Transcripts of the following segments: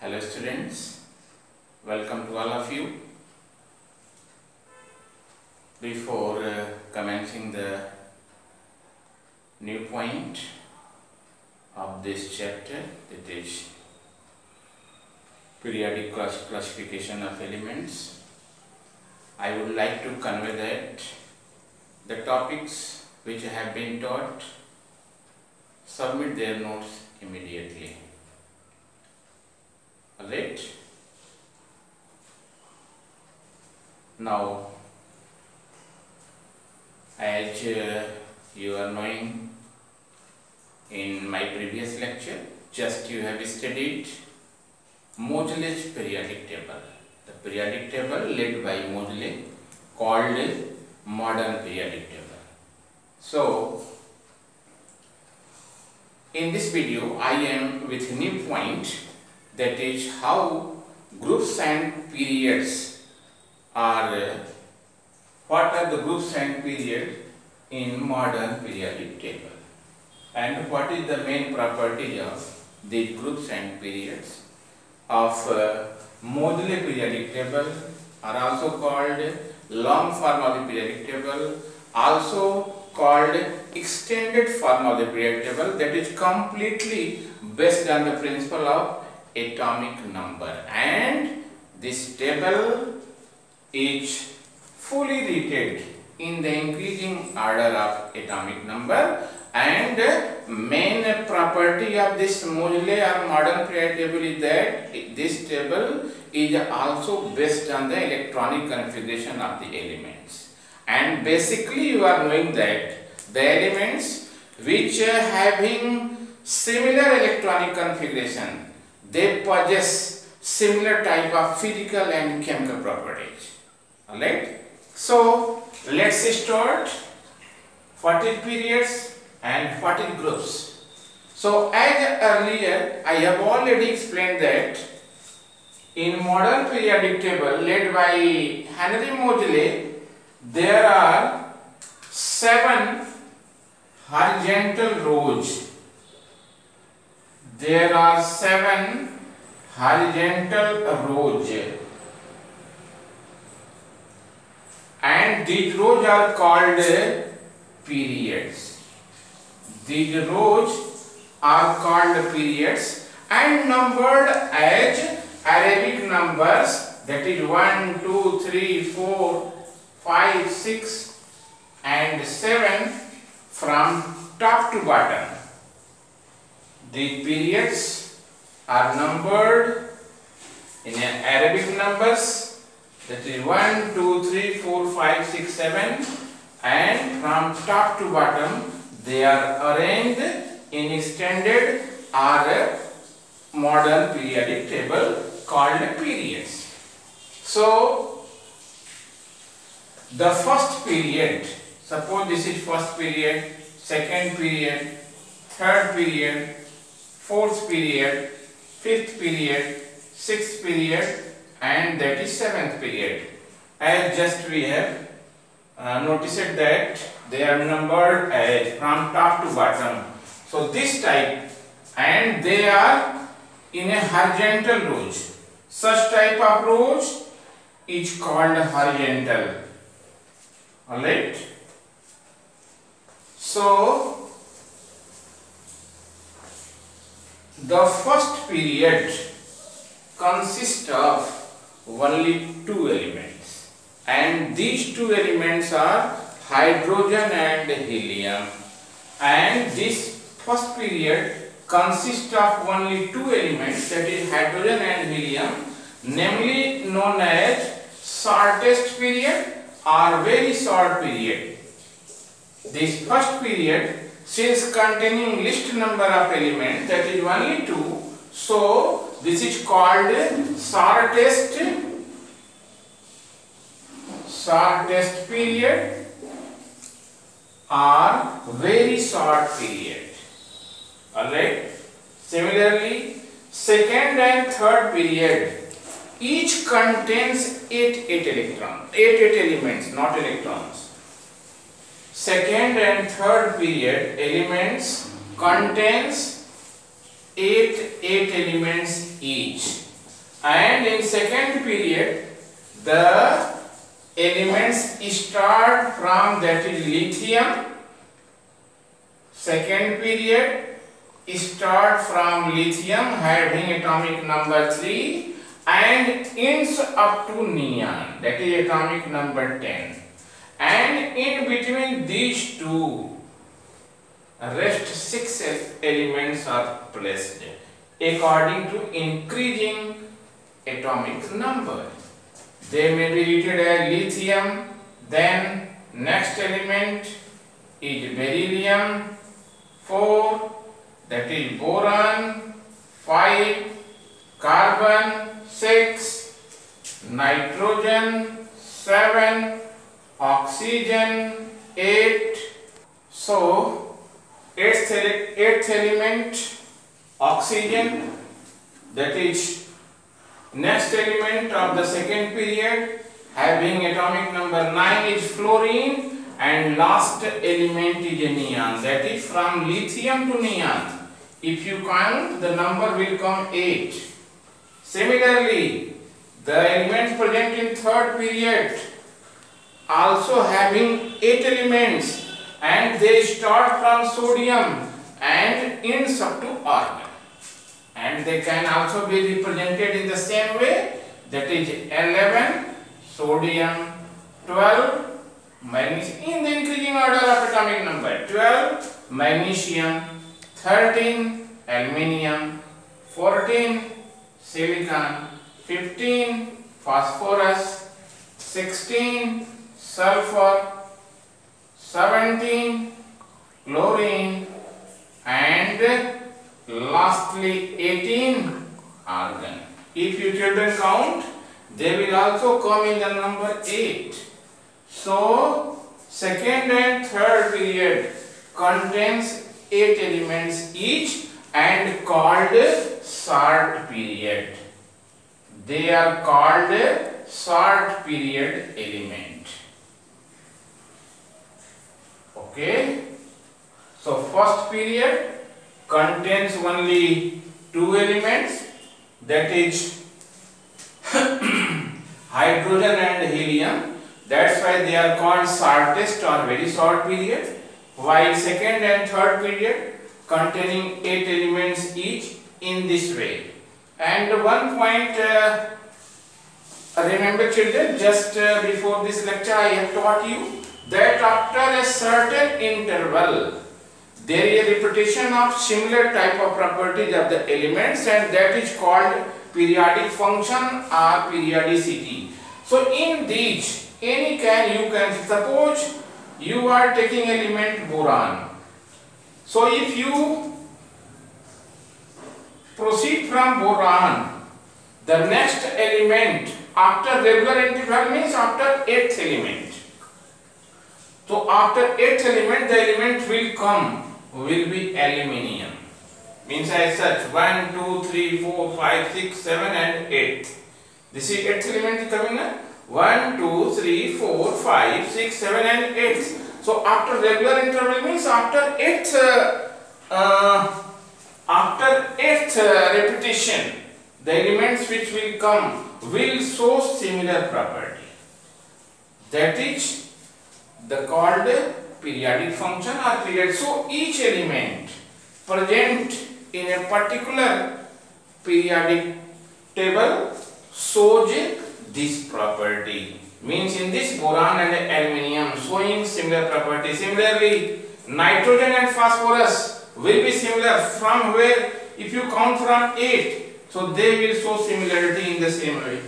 Hello students, welcome to all of you. Before commencing the new point of this chapter, that is periodic classification of elements, I would like to convey that the topics which have been taught, submit their notes immediately. Alright. Now, as you are knowing, in my previous lecture, just you have studied Moseley's periodic table. The periodic table led by Moseley called modern periodic table. So, in this video, I am with a new point, that is how groups and periods are, what are the groups and periods in modern periodic table, and what is the main property of these groups and periods of Moseley periodic table, are also called long form of the periodic table, also called extended form of the periodic table, that is completely based on the principle of atomic number, and this table is fully rated in the increasing order of atomic number, and main property of this Moseley or modern periodic table is that this table is also based on the electronic configuration of the elements. And basically you are knowing that the elements which are having similar electronic configuration, they possess similar type of physical and chemical properties. Alright. So let's start what is periods and what is groups. So as earlier I have already explained that in modern periodic table led by Henry Moseley, there are 7 horizontal rows. There are 7 horizontal rows, and these rows are called periods. These rows are called periods and numbered as Arabic numbers, that is 1, 2, 3, 4, 5, 6 and 7 from top to bottom. The periods are numbered in Arabic numbers, that is 1, 2, 3, 4, 5, 6, 7, and from top to bottom they are arranged in extended or modern periodic table called periods. So, the first period, suppose this is first period, second period, third period, fourth period, fifth period, sixth period, and that is seventh period. As just we have noticed that they are numbered as from top to bottom. So this type, and they are in a horizontal rows. Such type of rows is called horizontal. Alright. So the first period consists of only 2 elements, and these 2 elements are hydrogen and helium, and this first period consists of only 2 elements, that is hydrogen and helium, namely known as shortest period or very short period. This first period, since containing least number of elements, that is only 2, so this is called shortest period or very short period. Alright. Similarly, second and third period each contains 8 elements, not electrons. Second and third period elements contains 8 elements each. and in second period the elements start from, that is lithium. Second period start from lithium having atomic number 3 and ends up to neon, that is atomic number 10, and in between these two rest 6 elements are placed according to increasing atomic number. They may be treated as lithium, then next element is beryllium, 4 that is boron, 5 carbon, 6 nitrogen, 7 oxygen, 8. So eighth element oxygen, that is next element of the second period having atomic number 9 is fluorine, and last element is neon, that is from lithium to neon. If you count, the number will come 8. Similarly, the elements present in third period also having 8 elements, and they start from sodium and ends up to argon. And they can also be represented in the same way, that is 11 sodium, 12 magnesium in the increasing order of atomic number, 12 magnesium, 13 aluminium, 14 silicon, 15 phosphorus, 16 sulfur, 17 chlorine, and lastly 18 argon. If you children count, they will also come in the number 8. So second and third period contains 8 elements each and called short period. They are called short period element. Okay. So first period contains only 2 elements, that is hydrogen and helium. That's why they are called shortest or very short period. While second and third period containing 8 elements each in this way. And one point remember children, just before this lecture I have taught you that after a certain interval there is a repetition of similar type of properties of the elements, and that is called periodic function or periodicity. So in these, you can suppose you are taking element boron. So if you proceed from boron, the next element after regular interval means after 8th element. So after 8th element, the element will be aluminium. Means as such 1, 2, 3, 4, 5, 6, 7 and 8. This is 8th element is coming up. 1, 2, 3, 4, 5, 6, 7 and 8. So after regular interval means after 8th repetition, the elements which will come will show similar property. That is called periodic function or period. So each element present in a particular periodic table shows this property. Means in this boron and aluminium showing similar property. Similarly, nitrogen and phosphorus will be similar. From where, if you count from 8, so they will show similarity in the same way.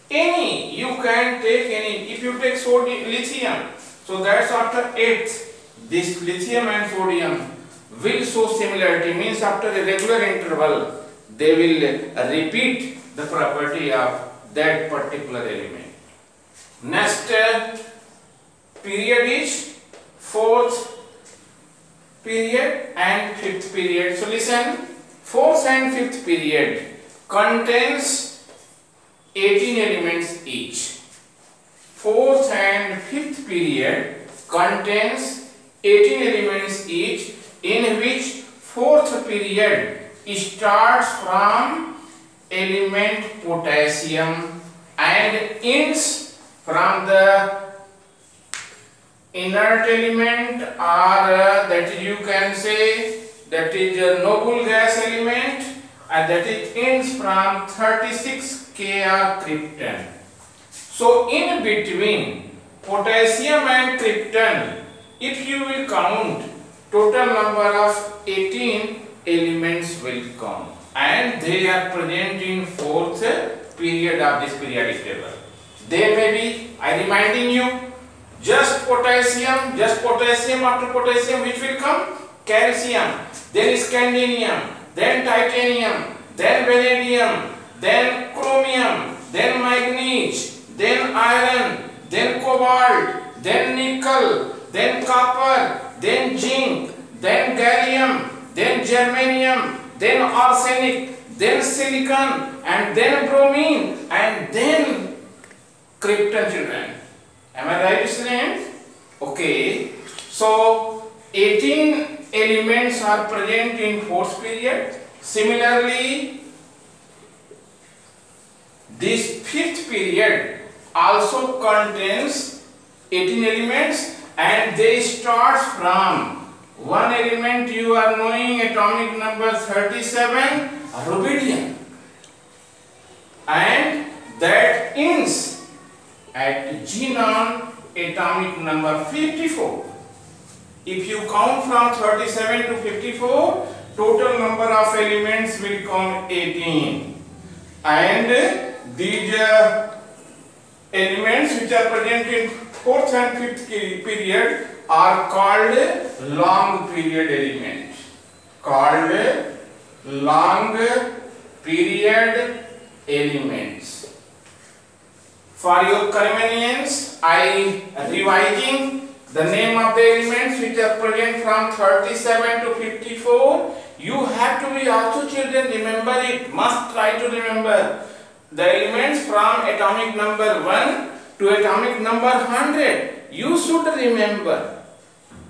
You can take any. If you take sodium, lithium, so that's after 8th. This lithium and sodium will show similarity. Means after a regular interval, they will repeat the property of that particular element. Next period is 4th period and 5th period. So listen, 4th and 5th period contains 18 elements each. 4th and 5th period contains 18 elements each, in which 4th period starts from element potassium and ends from the inert element, or that you can say that is a noble gas element, and that is ends from 36 Kr krypton. So in between potassium and krypton, if you will count, total number of 18 elements will come, and they are present in fourth period of this periodic table. They may be, I reminding you, just potassium, after potassium which will come? Calcium, then scandium, then titanium, then vanadium, then chromium, then manganese, then iron, then cobalt, then nickel, then copper, then zinc, then gallium, then germanium, then arsenic, then silicon, and then bromine, and then krypton, children. Am I right, students? Okay. So 18 elements are present in fourth period. Similarly, this fifth period also contains 18 elements, and they start from one element you are knowing, atomic number 37, rubidium, and that ends at xenon atomic number 54. If you count from 37 to 54, total number of elements will come 18, and these elements which are present in fourth and fifth period are called long period elements. For your convenience, I revising the name of the elements which are present from 37 to 54. You have to be also, children, remember it, must try to remember the elements from atomic number 1 to atomic number 100. You should remember.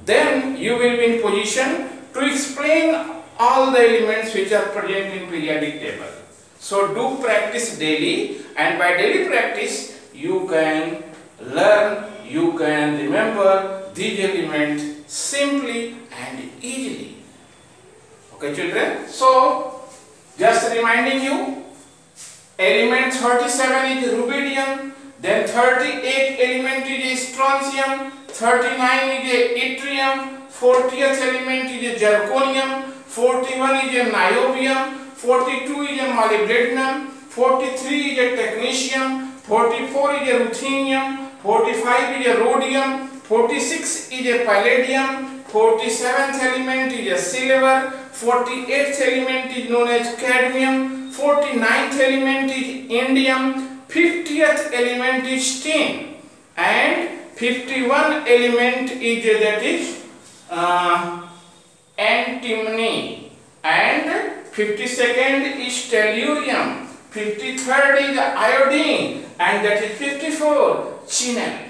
Then you will be in position to explain all the elements which are present in periodic table. So do practice daily, and by daily practice you can learn, you can remember these elements simply and easily. Okay, children? So just reminding you, element 37 is rubidium, then 38 element is strontium, 39 is yttrium, 40th element is zirconium, 41 is niobium, 42 is molybdenum, 43 is technetium, 44 is ruthenium, 45 is rhodium, 46 is palladium, 47th element is silver, 48th element is known as cadmium, 49th element is indium, 50th element is tin, and 51 element is that is antimony, and 52nd is tellurium, 53rd is iodine, and that is 54 xenon.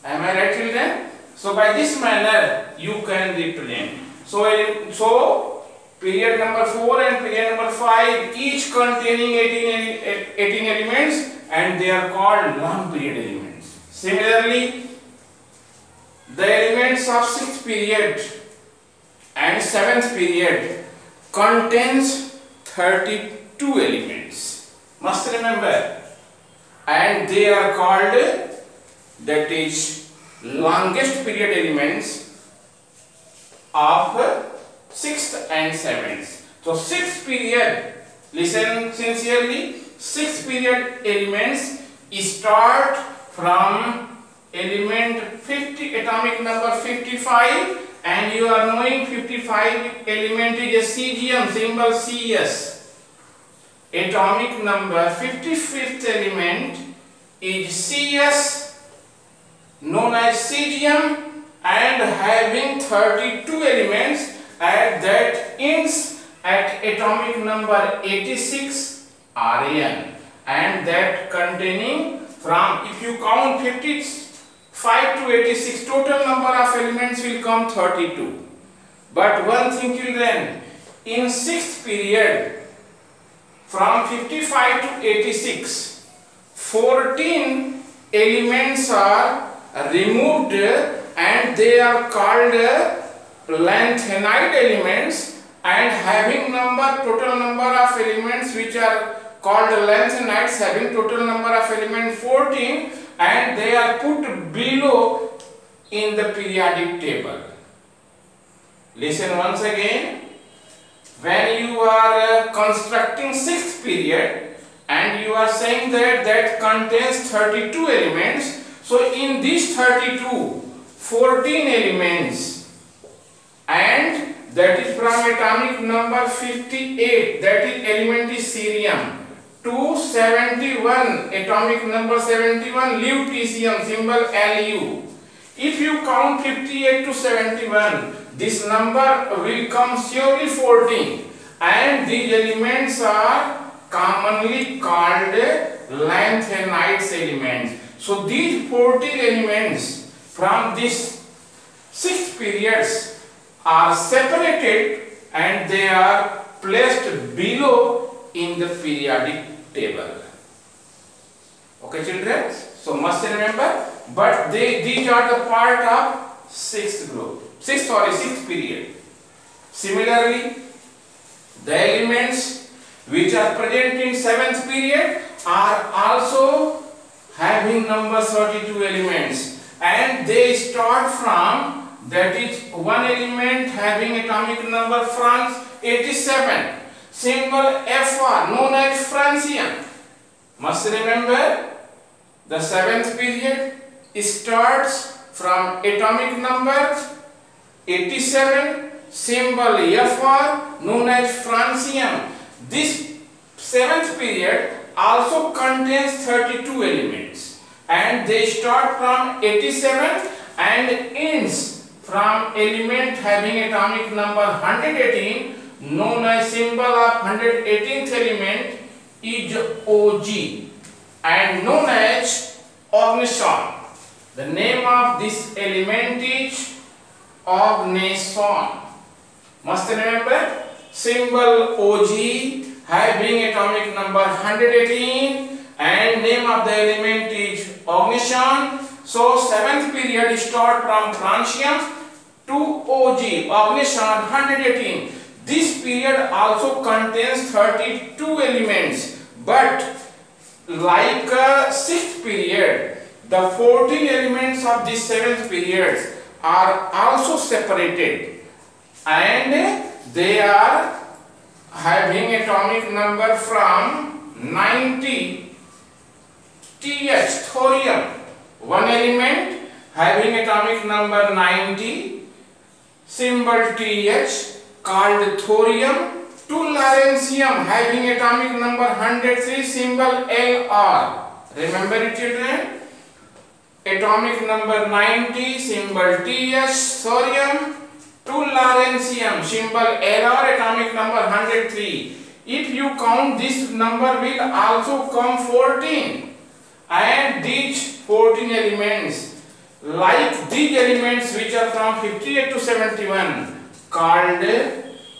Am I right, children? So by this manner you can represent. So period number 4 and period number 5 each containing 18 elements, and they are called long period elements. Similarly, the elements of 6th period and 7th period contains 32 elements. Must remember, and they are called, that is, longest period elements of 6th and 7th. So 6th period, listen sincerely, 6th period elements start from element 50, atomic number 55, and you are knowing 55 element is cesium, symbol Cs. Atomic number 55th element is Cs, known as cesium, and having 32 elements, and that ends at atomic number 86 Rn, and that containing from, if you count 55 to 86, total number of elements will come 32. But one thing, children, in 6th period from 55 to 86, 14 elements are removed and they are called lanthanide elements, and having total number of elements which are called lanthanides, having total number of elements 14, and they are put below in the periodic table. Listen once again. When you are constructing sixth period and you are saying that contains 32 elements, so in these 32, 14 elements, and that is from atomic number 58, that is element is cerium, to 71, atomic number 71, lutetium, symbol Lu. If you count 58 to 71, this number will come surely 14, and these elements are commonly called lanthanides elements. So these 14 elements from this 6 periods are separated and they are placed below in the periodic table. Okay children, so must remember, but these are the part of sixth period. Similarly, the elements which are present in 7th period are also having number 32 elements, and they start from, that is one element having atomic number France 87, symbol Fr, known as francium. Must remember, the 7th period starts from atomic number 87, symbol Fr, known as francium. This 7th period also contains 32 elements, and they start from 87 and ends from element having atomic number 118, known as symbol of 118th element is Og, and known as ogneson. The name of this element is ogneson. Must remember, symbol Og having atomic number 118, and name of the element is ogneson. So 7th period start from francium to Og, ogneson 118. This period also contains 32 elements, but like 6th period, the 14 elements of this 7th period are also separated, and they are having atomic number from 90 Th, thorium. One element having atomic number 90, symbol Th, called thorium, to lawrencium having atomic number 103, symbol Lr. Remember it children? Atomic number 90, symbol Th, thorium, to lawrencium, symbol Lr, atomic number 103. If you count, this number will also come 14, and these 14 elements, like these elements which are from 58 to 71, called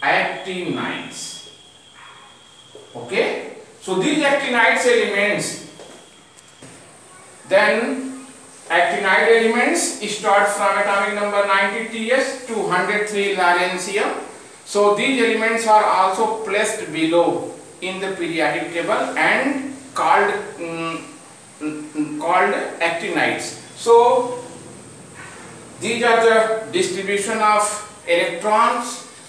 actinides. Okay, so these actinides elements, then actinide elements start from atomic number 90 Th to 103 lawrencium. So these elements are also placed below in the periodic table and called actinides. So these are the distribution of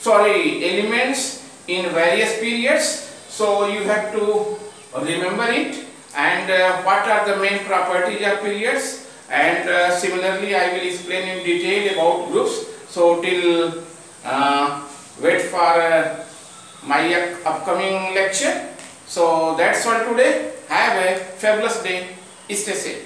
elements in various periods. So you have to remember it, and what are the main properties of periods, and similarly I will explain in detail about groups. So till wait for my upcoming lecture. So that's all today. Have a fabulous day. Stay safe.